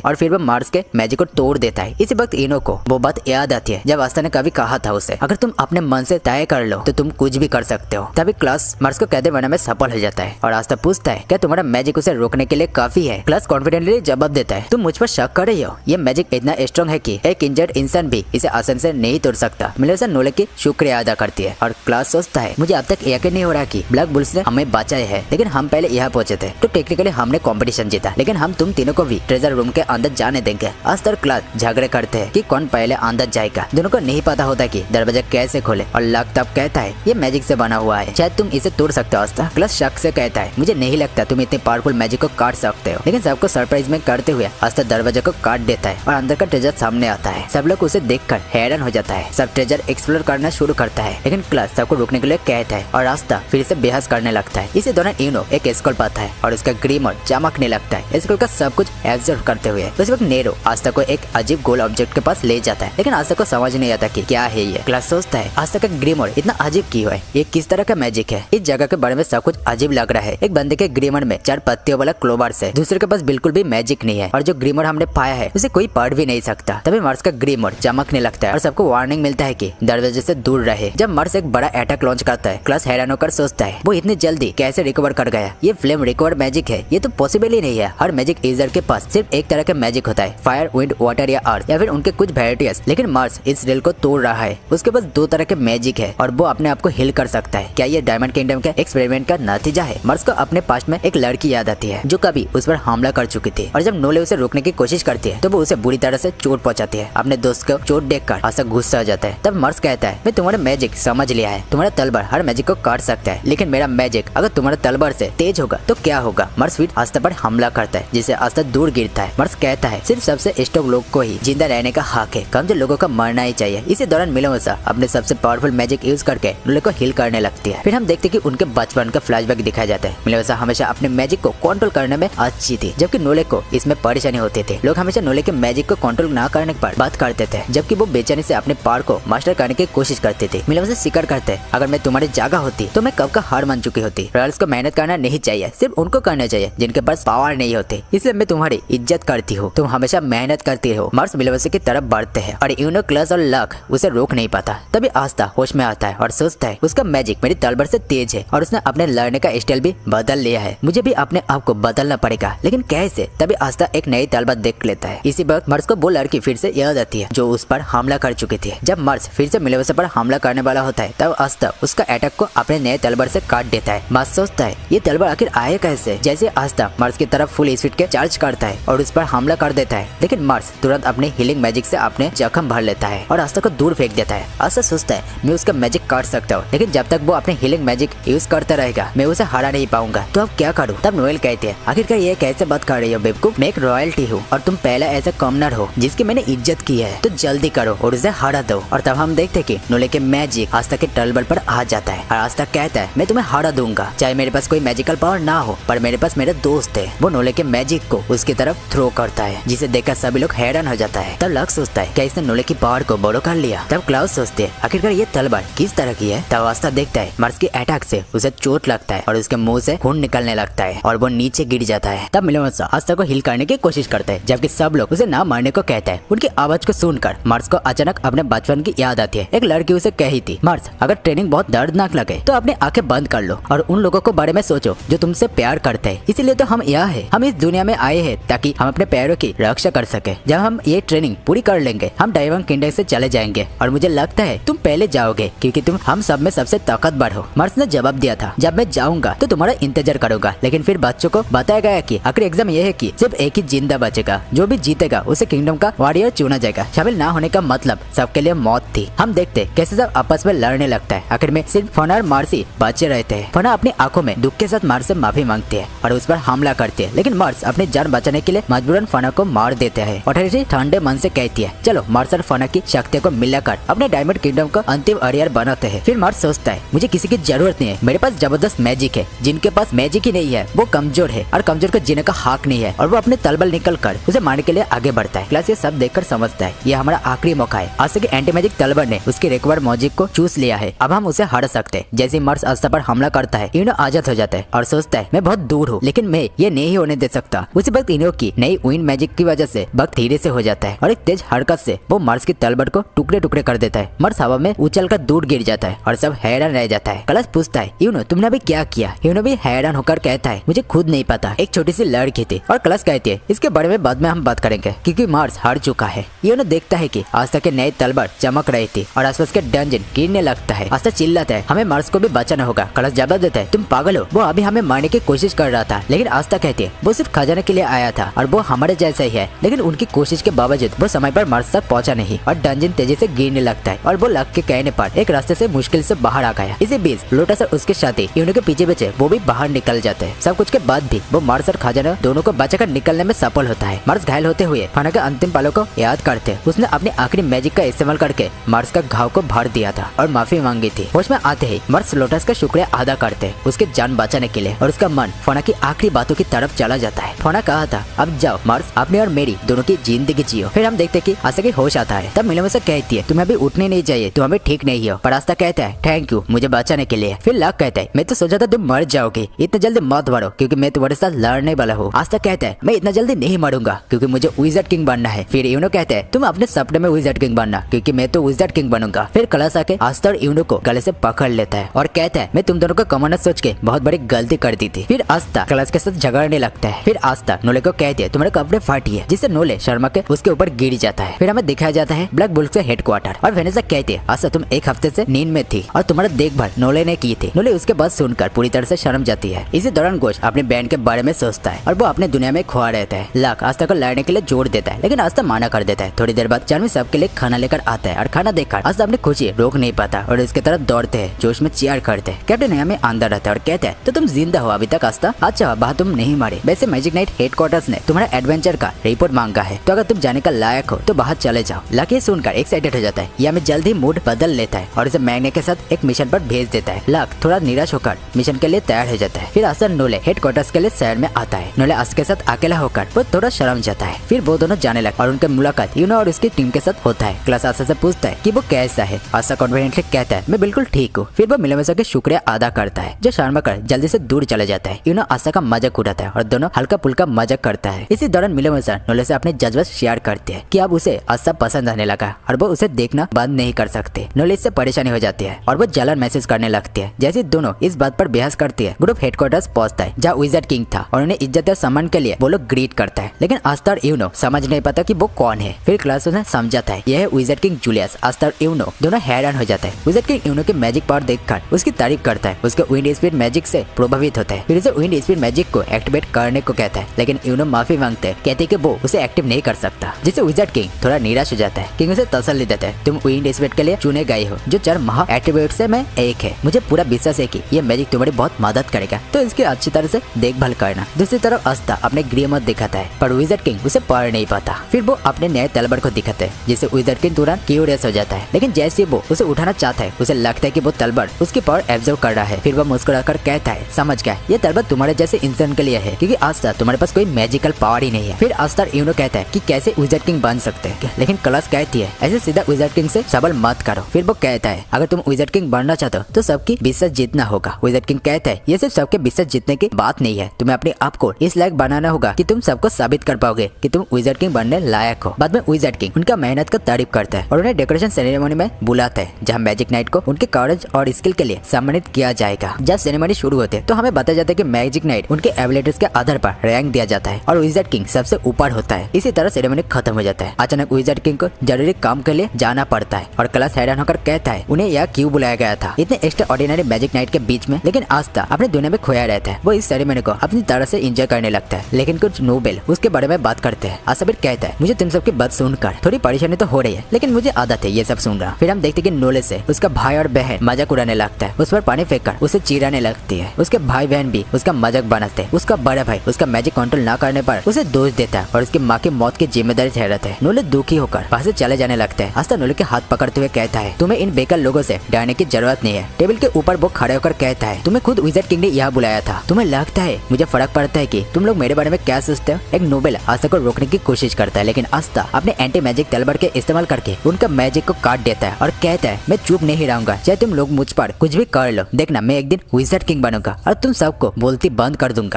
और फिर वो मार्स के मैजिक को तोड़ देता है। इसी वक्त इनो को वो बात याद आती है जब आस्था ने कभी कहा था उसे, अगर तुम अपने मन से तय कर लो तो तुम कुछ भी कर सकते हो। तभी क्लास मार्स को कैदे बनाने में सफल हो जाता है और आस्था पूछता है क्या तुम्हारा मैजिक उसे रोकने के लिए काफी है। क्लास कॉन्फिडेंटली जवाब देता है तुम मुझ पर शक कर रही हो, ये मैजिक इतना स्ट्रॉन्ग है कि एक इंजर्ड इंसान भी इसे आसान से नहीं तोड़ सकता। मिलेविसा नोले की शुक्रिया अदा करती है और क्लास सोचता है मुझे अब तक यकीन नहीं हो रहा कि ब्लैक बुल्स ने हमें बचाए है, लेकिन हम पहले यहाँ पहुंचे थे तो टेक्निकली हमने कंपटीशन जीता, लेकिन हम तुम तीनों को भी ट्रेजर रूम के अंदर जाने देंगे। अस्तर क्लास झगड़े करते हैं कि कौन पहले अंदर जाएगा। दोनों को नहीं पता होता कि दरवाजा कैसे खोले और लक तब कहता है ये मैजिक से बना हुआ है, शायद तुम इसे तोड़ सकते हो। अस्तर क्लास शक से कहता है मुझे नहीं लगता तुम इतने पावरफुल मैजिक को काट सकते हो, लेकिन सबको सरप्राइज में करते हुए अस्तर दरवाजा को काट देता है और अंदर का ट्रेजर सामने आता है। सब लोग उसे देखकर हैरान हो जाता है। सब ट्रेजर एक्सप्लोर करना शुरू करता है, लेकिन क्लास सबको रोकने के लिए कहता है और रास्ता फिर से बेहस करने लगता है। इसी दौरान इनो एक स्कॉल पाता है और उसका ग्रीमर चमकने लगता है स्कॉल का सब कुछ एब्जॉर्ब करते हुए। उस वक्त नेरो आस्था को एक अजीब गोल ऑब्जेक्ट के पास ले जाता है, लेकिन आस्था को समझ नहीं आता कि क्या है ये। क्लास सोचता है आस्था का ग्रीमर इतना अजीब क्यों है, ये किस तरह का मैजिक है। इस जगह के बारे में सब कुछ अजीब लग रहा है। एक बंदे के ग्रीमर में 4 पत्तियों वाला क्लोवर्स है, दूसरे के पास बिल्कुल भी मैजिक नहीं है और जो ग्रीमर हमने पाया है उसे कोई पढ़ भी नहीं सकता। तभी मार्स का ग्रीमर चमकने लगता है और सबको वार्निंग मिलता है कि दरवाजे से दूर रहे। जब मार्स एक बड़ा अटैक लॉन्च करता है, क्लास हैरान होकर सोचता है वो इतनी जल्दी कैसे रिकवर कर गया। ये फ्लेम रिकवर मैजिक है, ये तो पॉसिबल ही नहीं है। हर मैजिक यूजर के पास सिर्फ एक तरह का मैजिक होता है, फायर, विंड, वाटर या अर्थ, या फिर उनके कुछ वेराइटीज। लेकिन मार्स इस रेल को तोड़ रहा है, उसके पास 2 तरह के मैजिक है और वो अपने आप को हील कर सकता है। क्या ये डायमंड किंगडम के एक्सपेरिमेंट का नतीजा है। मार्स को अपने पास्ट में एक लड़की याद आती है जो कभी उस पर हमला कर चुकी थी और जब नोले उसे रोकने की कोशिश करती है तो वो उसे बुरी तरह से चोट पहुंचाती है। अपने दोस्त को चोट देखकर आशा गुस्सा हो जाता है। तब मार्स कहता है मैं तुम्हारा मैजिक समझ लिया है, तुम्हारा तलवार हर मैजिक को काट सकता है, लेकिन मेरा मैजिक अगर तुम्हारा तलवार से तेज होगा तो क्या होगा। मार्स फिर आस्था पर हमला करता है जिससे आस्था दूर गिरता है। मार्स कहता है सिर्फ सबसे स्ट्रॉन्ग लोग को ही जिंदा रहने का हक है, कमजोर लोगों का मरना ही चाहिए। इसी दौरान मिलेविसा अपने सबसे पावरफुल मैजिक यूज करके नोले को हील करने लगती है। फिर हम देखते कि उनके बचपन का फ्लैशबैक दिखाया जाता है। मिलेविसा हमेशा अपने मैजिक को कंट्रोल करने में अच्छी थी, जबकि नोले को इसमें परेशानी होती थी। लोग हमेशा नोले के मैजिक को कंट्रोल ना करने पर बात करते थे, जबकि वो बेचैनी से अपने पावर को मास्टर करने की कोशिश करती थी। मिलेविसा स्वीकार करते अगर मैं तुम्हारी जगह होती तो मैं कब का हार मान चुकी होती। रॉयल्स को मेहनत करना नहीं चाहिए, सिर्फ उनको करना चाहिए जिनके पास पावर नहीं होते, इसलिए मैं तुम्हारी इज्जत करती हूँ। तुम हमेशा मेहनत करती हो। मार्स मिलेविसा की तरफ बढ़ते हैं और यूनो, क्लास और लक उसे रोक नहीं पाता। तभी आस्था होश में आता है और सोचता है उसका मैजिक मेरी तलवार से तेज है और उसने अपने लड़ने का स्टाइल भी बदल लिया है, मुझे भी अपने आप को बदलना पड़ेगा, लेकिन कैसे। तभी आस्था एक नई तलवार देख लेता है। इसी वक्त मार्स को वो लड़की फिर से याद आती है जो उस पर हमला कर चुकी थी। जब मार्स फिर से मिलेविसा पर हमला करने वाला होता है तब आस्था उसका अटैक को अपने नए तलवार से काट देता है। मार्स सोचता है ये तलवार आखिर आए कैसे। जैसे आस्था मार्स की तरफ फुल स्पीड के चार्ज करता है और उस पर हमला कर देता है, लेकिन मार्स तुरंत अपने हीलिंग मैजिक से अपने जख्म भर लेता है और आस्था को दूर फेंक देता है। आस्था सोचता है मैं उसका मैजिक काट सकता हूँ, लेकिन जब तक वो अपने हीलिंग मैजिक यूज करता रहेगा मैं उसे हरा नहीं पाऊंगा, तो अब क्या करूँ। तब नोएल कहती है आखिरकार ये कैसे बात कर रही हो बेवकूफ, मैं एक रॉयल्टी हूँ और तुम पहला ऐसा कॉमनर हो जिसकी मैंने इज्जत की है, तो जल्दी करो और उसे हरा दो। और तब हम देखते कि नोले के मैजिक आस्था के तलवार पर आ जाता है और आस्था कहता है मैं तुम्हें हरा दूंगा, चाहे मेरे पास कोई मैजिकल पावर ना हो, पर मेरे पास मेरा दोस्त है। वो नोले के मैजिक को उसकी तरफ थ्रो करता है जिसे देखकर सभी लोग हैरान हो जाता है। तब लक सोचता है क्या इसने नोले की पावर को बोरो कर लिया। तब क्लाउस सोचते है आखिरकार ये तलवार किस तरह की है। तब आस्था देखता है मार्स की अटैक से उसे चोट लगता है और उसके मुंह से खून निकलने लगता है और वो नीचे गिर जाता है। तब मिलेविसा आस्था को हिल करने की कोशिश करता है, जबकि सब लोग उसे ना मारने को कहता है। उनकी आवाज को सुनकर मार्स को अचानक अपने बचपन की याद आती है। एक लड़की उसे कही थी मार्स अगर ट्रेनिंग बहुत दर्दनाक लगे तो अपनी आंखें बंद कर लो और उन लोगों को बारे में सोचो जो तुमसे प्यार करते हैं। इसीलिए तो हम यहाँ है, हम इस दुनिया में आए हैं ताकि हम अपने पैरों की रक्षा कर सके। जब हम ये ट्रेनिंग पूरी कर लेंगे हम डायमंड किंगडम से चले जाएंगे और मुझे लगता है तुम पहले जाओगे क्योंकि तुम हम सब में सबसे ताकतवर हो। मार्स ने जवाब दिया था जब मैं जाऊंगा तो तुम्हारा इंतजार करूंगा, लेकिन फिर बच्चों को बताया गया कि आखिरी एग्जाम ये है कि सिर्फ एक ही जिंदा बचेगा, जो भी जीतेगा उसे किंगडम का वॉरियर चुना जाएगा। शामिल ना होने का मतलब सबके लिए मौत थी। हम देखते कैसे सब आपस में लड़ने लगता है। आखिर में सिर्फ फना और मार्सी बचे रहते हैं। फना अपनी आंखों में दुख के साथ मार्स से माफी मांगती है और उस पर हमला करती है, लेकिन मार्स अपनी जान बचाने के लिए मजबूरन फना को मार देते हैं। ऑथोरिटी ठंडे मन से कहती है चलो मार्स और फना की शक्ति को मिलाकर अपने डायमंड किंगडम को अंतिम वॉरियर बनाते हैं। फिर मार्स सोचता है मुझे किसी की जरूरत नहीं है, मेरे पास जबरदस्त मैजिक है। जिनके पास मैजिक ही नहीं है वो कमजोर है और कमजोर को जीने का हक नहीं है, और वो अपने तलवार निकल कर उसे मारने के लिए आगे बढ़ता है। क्लास ये सब देखकर समझता है ये हमारा आखिरी मौका है। आस्था की एंटी मैजिक तलवार ने उसके रिकवर मैजिक को चूस लिया है, अब हम उसे हरा सकते हैं। जैसे मार्स आस्था पर हमला करता है यूनो आजाद हो जाता है। जाता है और सोचता है मैं बहुत दूर हूँ, लेकिन मैं ये नहीं होने दे सकता। उसी वक्त इनो की नई विंड मैजिक की वजह से वक्त धीरे से हो जाता है और एक तेज हरकत से वो मार्स की तलवार को टुकड़े टुकड़े कर देता है। मार्स हवा में उछल कर दूर गिर जाता है और सब हैरान रह जाता है। कलश पूछता है यूनो तुमने अभी क्या किया? यूनो भी हैरान होकर कहता है मुझे खुद नहीं पता, एक छोटी सी लड़की थी। और कलश कहती है इसके बारे में बाद में हम बात करेंगे क्योंकि मार्स हार चुका है। यूनो देखता है कि आस्था के नए तलवार चमक रही थी और आसपास के डंजन गिरने लगता है। आस्था चिल्लाता है हमें मार्स को भी बचाना होगा। कलश जवाब देता है तुम पागल हो, वो अभी हमें मारने की कोशिश कर रहा था। लेकिन आस्था कहती है वो सिर्फ खजाने के लिए आया था और वो हमारे जैसा ही है, लेकिन उनकी कोशिश के बावजूद वो समय पर मार्स तक पहुंचा नहीं और डंजन तेजी से गिरने लगता है और वो लक के कहने पर एक रास्ते से मुश्किल से बाहर आ गया। इसी बीच लोटस और उसके साथी यूनो के पीछे पीछे वो भी बाहर निकल जाते हैं। सब कुछ के बाद भी वो मार्स और खजाना दोनों को बचाकर निकलने में सफल होता है। मार्स घायल होते हुए फाना के अंतिम पलों को याद करते उसने अपनी आखिरी मैजिक का इस्तेमाल करके मार्स का घाव को भर दिया था और माफी मांगी थी। होश में आते ही मार्स लोटस का शुक्रिया अदा करते उसके जान बचाने के लिए और उसका मन फोना की आखिरी बातों की तरफ चला जाता है। फोना कहा था अब जाओ मार्स, अपनी और मेरी दोनों की जिंदगी जियो। फिर हम देखते कि आस्था की होश आता है। तब मिलोमिसा कहती है तुम्हें अभी उठने नहीं चाहिए, तुम अभी ठीक नहीं हो। पर आस्था कहता है थैंक यू मुझे बचाने के लिए। फिर लक कहता है मैं तो सोचा था तुम मर जाओगे, इतने जल्दी मत मरो क्योंकि मैं तुम्हारे साथ लड़ने वाला हूँ। आस्था कहता है मैं इतना जल्दी नहीं मरूंगा क्योंकि मुझे विज़ार्ड किंग बनना है। फिर यूनो कहता है तुम अपने सपने में विज़ार्ड किंग बनना क्योंकि मैं तो विज़ार्ड किंग बनूंगा। फिर कलश आके आस्था और यूनो को गले से पकड़ लेता है और कहता है मैं तुम दोनों को कमाना सोच के बहुत बड़ी गलती कर दी थी। फिर आस्था कलश के साथ झगड़ने लगता है। फिर आस्था नोले को कहती है तुम्हारे कपड़े फाटिए, जिससे नोले शर्मा के उसके ऊपर गिर जाता है। फिर हमें दिखाया जाता है ब्लैक बुल्क से हेडक्वार्टर और वेनेसा कहती है आस्था तुम एक हफ्ते से नींद में थी और तुम्हारा देखभाल नोले ने की थी। नोले उसके बाद सुनकर पूरी तरह से शर्म जाती है। इसी दौरान गोश अपने बैंड के बारे में सोचता है और वो अपने दुनिया में खोआ रहता है। लक आस्था को लड़ने के लिए जोर देता है लेकिन आस्था माना कर देता है। थोड़ी देर बाद चार्मी सबके लिए खाना लेकर आता है और खाना देखकर आस्था अपनी खुशी रोक नहीं पाता और उसके तरफ दौड़ते हैं, जोश में चीयर करते हैं। कैप्टन हमें अंदर रहता है और कहते हैं तो तुम जिंदा हो अभी तक आस्था? अच्छा बात तुम नहीं मारे। वैसे मैजिक नाइट हेडक्वार्टर्स ने तुम्हारा एडवेंचर का रिपोर्ट मांगा है, तो अगर तुम जाने का लायक हो तो बाहर चले जाओ। लक सुनकर एक्साइटेड हो जाता है। यह में जल्द ही मूड बदल लेता है और उसे मैग्ने के साथ एक मिशन पर भेज देता है। लक थोड़ा निराश होकर मिशन के लिए तैयार हो जाता है। फिर आस्था नोले हेडक्वार्टर्स के लिए शहर में आता है। नोले आस्था के साथ अकेला होकर वो थोड़ा शर्म जाता है। फिर वो दोनों जाने लगे और उनकी मुलाकात यूनो और उसकी टीम के साथ होता है। क्लास आस्था से पूछता है कि वो कैसा है। आस्था कॉन्फिडेंटली कहता है मैं बिल्कुल ठीक हूँ। फिर वो मिलोमिसा के शुक्रिया अदा करता है जो शर्मा कर जल्दी से दूर चले जाता है। यूनो आस्था का मजाक उड़ाता है और दोनों हल्का फुल्का मजाक करता है। इसी दौरान मिलोमिसा नोले से अपने जज्बात शेयर करते हैं कि अब उसे आस्था पसंद आने लगा और वो उसे देखना बंद नहीं कर सकते। नोले इससे परेशानी हो जाती है और वो जलन महसूस करने लगती है। जैसे दोनों इस बात पर बहस करती है ग्रुप हेडक्वार्टर्स पहुंचता है जहाँ विज़ार्ड किंग था और उन्हें इज्जत और सम्मान के लिए वो लोग ग्रीट करता है। लेकिन आस्था और यूनो समझ नहीं पाता कि वो कौन है। फिर क्लास उन्हें समझाता है यह है विज़ार्ड किंग जूलियस। आस्था और यूनो दोनों हैरान हो जाते हैं। विज़ार्ड किंग यूनो के मैजिक पावर देखकर उसकी तारीफ करता है, उसके विंड स्पीड मैजिक से प्रभावित होता है। फिर उसे विंड स्पीड मैजिक को एक्टिवेट करने को कहता है लेकिन यूनो माफी मांगते हैं, कहते कि वो उसे एक्टिव नहीं कर सकता, जिससे विज़ार्ड किंग थोड़ा निराश हो जाता है। किंग उसे तसल्ली देता है तुम विंड स्पीड के लिए चुने गए हो जो 4 महा एट्रीब्यूट्स से में एक है। मुझे पूरा विश्वास है कि ये मैजिक तुम्हारी बहुत मदद करेगा, तो इसकी अच्छी तरह से देखभाल करना। दूसरी तरफ आस्था अपने गृह मत दिखाता है पर विज़ार्ड किंग उसे पढ़ नहीं पाता। फिर वो अपने नए तलवार को दिखाते हैं जिससे विज़ार्ड किंग तुरंत क्यूरियस हो जाता है। लेकिन जैसे वो उसे उठाना चाहता है उसे लगता है कि वो तलवार उसकी पावर एब्जॉर्ब कर रहा है। फिर वो मुस्कुराकर कहता है समझ गया, ये तलवार तुम्हारे जैसे इंसान के लिए है क्योंकि आस्था तुम्हारे पास कोई मैजिकल पावर ही नहीं है। फिर आस्था यूनो कहता है कि कैसे विज़ार्ड किंग बन सकते हैं, लेकिन क्लास कहती है ऐसे सीधा विज़ार्ड किंग से सवाल मत करो। फिर वो कहता है अगर तुम विज़ार्ड किंग बनना चाहते हो तो सबकी विश्वास जीतना होगा। विज़ार्ड किंग कहता है ये सिर्फ सबके विश्वास जीतने की बात नहीं है, तुम्हें अपने आप को इस लायक बनाना होगा कि तुम सबको साबित कर पाओगे कि तुम विज़ार्ड किंग बनने लायक हो। बाद में विज़ार्ड किंग उनका मेहनत का तारीफ करता है और उन्हें डेकोरेशन सेरेमनी में बुलाता है जहाँ मैजिक नाइट को उनके करेज और स्किल के लिए सम्मानित किया जाएगा। जब सेरेमनी शुरू होते हैं तो हमें बताया जाता है कि मैजिक नाइट उनके एबिलिटीज के आधार पर रैंक दिया जाता है और विज़ार्ड किंग सबसे ऊपर होता है। इसी तरह सेरेमनी खत्म हो जाता है। अचानक विज़ार्ड किंग को जरूरी काम के लिए जाना पड़ता है और क्लास हैरान होकर कहता है उन्हें यह क्यों बुलाया गया था इतने एक्स्ट्रा ऑर्डिनरी मैजिक नाइट के बीच में। लेकिन आस्था अपने दुनिया में खोया रहता है। वो इस सेरेमनी को अपनी तरह से एंजॉय करने लगता है। लेकिन कुछ नोबेल उसके बारे में बात करते हैं। आस्था फिर कहता है मुझे तुम सबकी बात सुनकर थोड़ी परेशानी तो हो रही है लेकिन मुझे आदत है ये सब सुन रहा। फिर हम देखते कि नोले से उसका भाई और बहन मजाक उड़ाने लगता है, उस पर पानी फेंककर उसे चिढ़ाने लगती है। उसके भाई बहन भी उसका मजाक बनाते हैं। उसका बड़ा भाई उसका मैजिक कंट्रोल न करने पर उसे दोष देता है और उसकी माँ की मौत की जिम्मेदारी ठहराता है। नोले दुखी होकर वहाँ से चले जाने लगता है। आस्था नोले के हाथ पकड़ते हुए कहता है तुम्हें इन बेकार लोगों से डरने की जरूरत नहीं है। टेबल के ऊपर वो खड़े होकर कहता है तुम्हें खुद विज़ार्ड किंग ने यहाँ बुलाया था, तुम्हें लगता है मुझे फर्क पड़ता है कि तुम लोग मेरे बारे में क्या सोचते हो। एक नोबेल आस्था को रोकने की कोशिश करता है लेकिन आस्था अपने एंटी मैजिक तलवार के इस्तेमाल करके उनका मैजिक को काट देता है और कहता है मैं चुप नहीं रहूंगा चाहे तुम लोग मुझ पर कुछ भी कर लो, देखना मैं एक दिन विज़ार्ड किंग बनूंगा। जाऊंगा और तुम सबको बोलती बंद कर दूंगा।